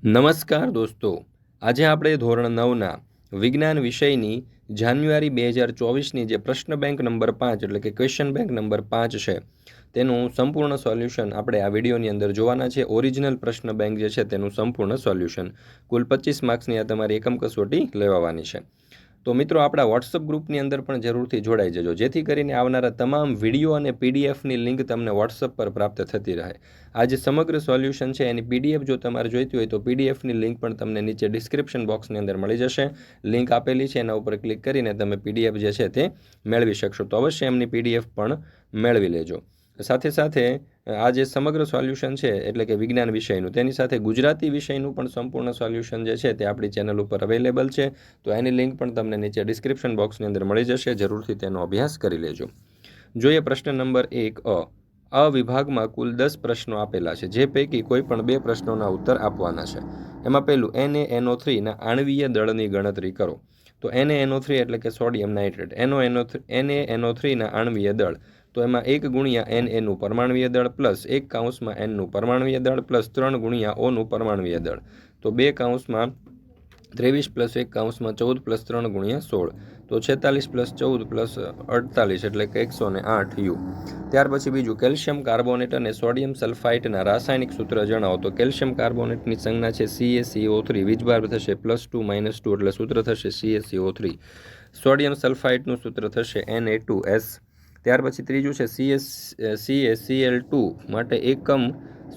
નમસ્કાર દોસ્તો, આજે આપણે ધોરણ 9ના વિજ્ઞાન વિષયની જાન્યુઆરી 2024ની જે પ્રશ્ન બેંક નંબર 5 એટલે કે ક્વેશ્ચન બેંક નંબર 5 છે તેનું સંપૂર્ણ સોલ્યુશન આપણે આ વિડીયોની અંદર જોવાના છે। ઓરિજિનલ પ્રશ્ન બેંક જે છે તેનું સંપૂર્ણ સોલ્યુશન કુલ 25 માર્ક્સની આ તમારી એકમ કસોટી લેવાવાની છે। તો મિત્રો આપણા વોટ્સઅપ ગ્રુપની અંદર પણ જરૂરથી જોડાઈ જજો, જેથી કરીને આવનારા તમામ વિડીયો અને પીડીએફની લિંક તમને વોટ્સઅપ પર પ્રાપ્ત થતી રહે। આ જે સમગ્ર સોલ્યુશન છે એની પીડીએફ જો તમારે જોઈતી હોય તો પીડીએફની લિંક પણ તમને નીચે ડિસ્ક્રિપ્શન બોક્સની અંદર મળી જશે। લિંક આપેલી છે, એના ઉપર ક્લિક કરીને તમે પીડીએફ જે છે તે મેળવી શકશો। તો અવશ્ય એમની પીડીએફ પણ મેળવી લેજો। સાથે સાથે આ જે સમગ્ર સોલ્યુશન છે એટલે કે વિજ્ઞાન વિષયનું, તેની સાથે ગુજરાતી વિષયનું પણ સંપૂર્ણ સોલ્યુશન જે છે તે આપણી ચેનલ ઉપર અવેલેબલ છે। તો એની લિંક પણ તમને નીચે ડિસ્ક્રિપ્શન બોક્સની અંદર મળી જશે, જરૂરથી તેનો અભ્યાસ કરી લેજો। જોઈએ પ્રશ્ન નંબર 1 અ વિભાગમાં કુલ 10 પ્રશ્નો આપેલા છે, જે પૈકી કોઈ પણ 2 પ્રશ્નોના ઉત્તર આપવાના છે। એમાં પહેલું NaNO3 ના આણ્વીય દળની ગણતરી કરો। તો NaNO3 એટલે કે સોડિયમ નાઇટ્રેટ, NaNO3 ના આણ્વીય દળ, તો એમાં 1 ગુણ્યા Na નું પરમાણ્વીય દળ પ્લસ 1 કૌંસમાં N નું પરમાણ્વીય દળ પ્લસ 3 ગુણ્યા O નું પરમાણ્વીય દળ, તો 2 કૌંસમાં 23 પ્લસ 1 કૌંસમાં 14 પ્લસ 3 ગુણ્યા 16, તો 46 પ્લસ 14 પ્લસ 48 એટલે કે 108 યુ। ત્યાર પછી બીજું કેલ્શિયમ કાર્બોનેટ અને સોડિયમ સલ્ફાઇટના રાસાયણિક સૂત્ર જણાવો। તો કેલ્શિયમ કાર્બોનેટની સંજ્ઞા છે CaCO3, વીજભાર થશે +2 -2 એટલે સૂત્ર થશે CaCO3। સોડિયમ સલ્ફાઇટનું સૂત્ર થશે Na2S। ત્યાર પછી ત્રીજું છે CaCl2 માટે એકમ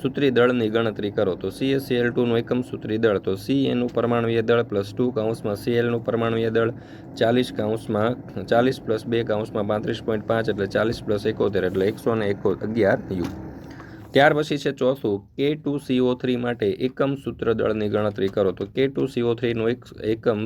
સૂત્રી દળની ગણતરી કરો। તો CaCl2 નું એકમ સૂત્રી દળ, તો Ca નું પરમાણ્વીય દળ પ્લસ 2 કૌંસમાં Cl નું પરમાણ્વીય દળ 40 કૌંસમાં 40 પ્લસ 2 કૌંસમાં 35.5 એટલે 40 પ્લસ 71 એટલે 111 યુ। ત્યાર પછી છે ચોથું K2CO3 માટે એકમ સૂત્ર દળની ગણતરી કરો। તો K2CO3 નું એકમ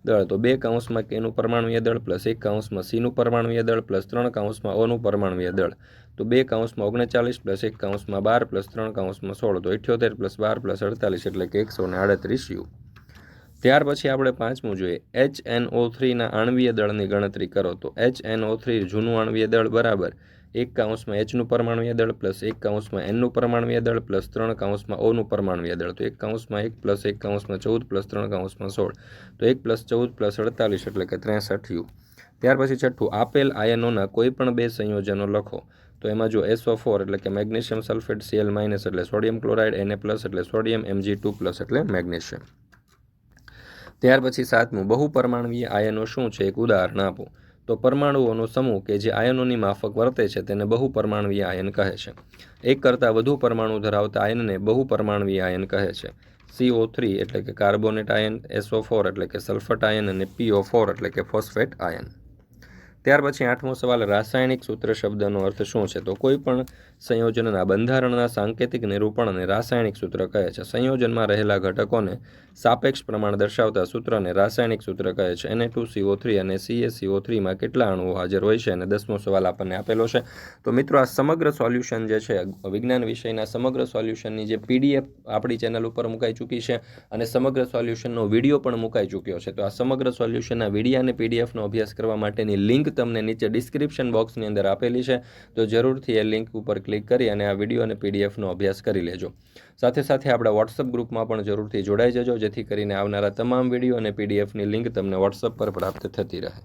દળ, તો 2 કૌંસમાં K નું પરમાણ્વીય દળ પ્લસ 1 કૌંસમાં C નું પરમાણ્વીય દળ પ્લસ 3 કૌંસમાં O નું પરમાણ્વીય દળ, તો 2 કૌંસમાં 39 પ્લસ 1 કૌંસમાં 12 પ્લસ 3 કૌંસમાં 16, તો 78 પ્લસ 12 પ્લસ 48 એટલે કે 138 યુ। ત્યાર પછી આપણે પાંચમું જોઈએ HNO3 ના આણ્વીય દળની ગણતરી કરો। તો HNO3 જૂનું આણ્વીય દળ બરાબર 1 કૌંસમાં H નું પરમાણ્વીય દળ પ્લસ 1 કૌંસમાં N નું પરમાણ્વીય દળ પ્લસ 3 કૌંસમાં O નું પરમાણ્વીય દળ, તો 1 કૌંસમાં 1 પ્લસ 1 કૌંસમાં 14 પ્લસ 3 કૌંસમાં 16, તો 1 પ્લસ 14 પ્લસ 48 એટલે કે 63 યુ। ત્યાર પછી છઠ્ઠું આપેલ આયનોના કોઈ પણ 2 સંયોજનો લખો। તો એમાં જો SO4 એટલે કે મેગ્નેશિયમ સલ્ફેટ, Cl- એટલે સોડિયમ ક્લોરાઇડ, Na+ એટલે સોડિયમ, Mg2+ એટલે મેગ્નેશિયમ। ત્યાર પછી સાતમું બહુપરમાણવીય આયનો શું છે, એક ઉદાહરણ આપો। તો પરમાણુઓનો સમૂહ કે જે આયનોની માફક વર્તે છે તેને બહુપરમાણવીય આયન કહે છે। એક કરતાં વધુ પરમાણુ ધરાવતા આયનને બહુપરમાણવીય આયન કહે છે। CO3 એટલે કે કાર્બોનેટ આયન, SO4 એટલે કે સલ્ફટ આયન અને PO4 એટલે કે ફોસ્ફેટ આયન। ત્યાર પછી આઠમો સવાલ રાસાયણિક સૂત્ર શબ્દનો અર્થ શું છે। તો કોઈ પણ સંયોજનના બંધારણના સાંકેતિક નિરૂપણને રાસાયણિક સૂત્ર કહે છે। સંયોજનમાં રહેલા ઘટકોને સાપેક્ષ પ્રમાણ દર્શાવતા સૂત્રને રાસાયણિક સૂત્ર કહે છે। Na2CO3 અને CaCO3માં કેટલા અણુઓ હાજર હોય છે, અને 10મો સવાલ આપણને આપેલો છે। તો મિત્રો આ સમગ્ર સોલ્યુશન જે છે વિજ્ઞાન વિષયના સમગ્ર સોલ્યુશનની જે પીડીએફ આપણી ચેનલ ઉપર મુકાઈ ચૂકી છે અને સમગ્ર સોલ્યુશનનો વિડીયો પણ મુકાઈ ચૂક્યો છે। તો આ સમગ્ર સોલ્યુશનના વિડીયો અને પીડીએફનો અભ્યાસ કરવા માટેની લિંક તમને નીચે ડિસ્ક્રિપ્શન બોક્સની અંદર આપેલી છે, તો જરૂરથી એ લિંક ઉપર ક્લિક કરી અને આ વિડીયો અને પીડીએફનો અભ્યાસ કરી લેજો। સાથે સાથે આપણા વોટ્સઅપ ગ્રુપમાં પણ જરૂરથી જોડાઈ જજો, જેથી કરીને આવનારા તમામ વિડીયો અને પીડીએફની લિંક તમને વોટ્સઅપ પર પ્રાપ્ત થતી રહે।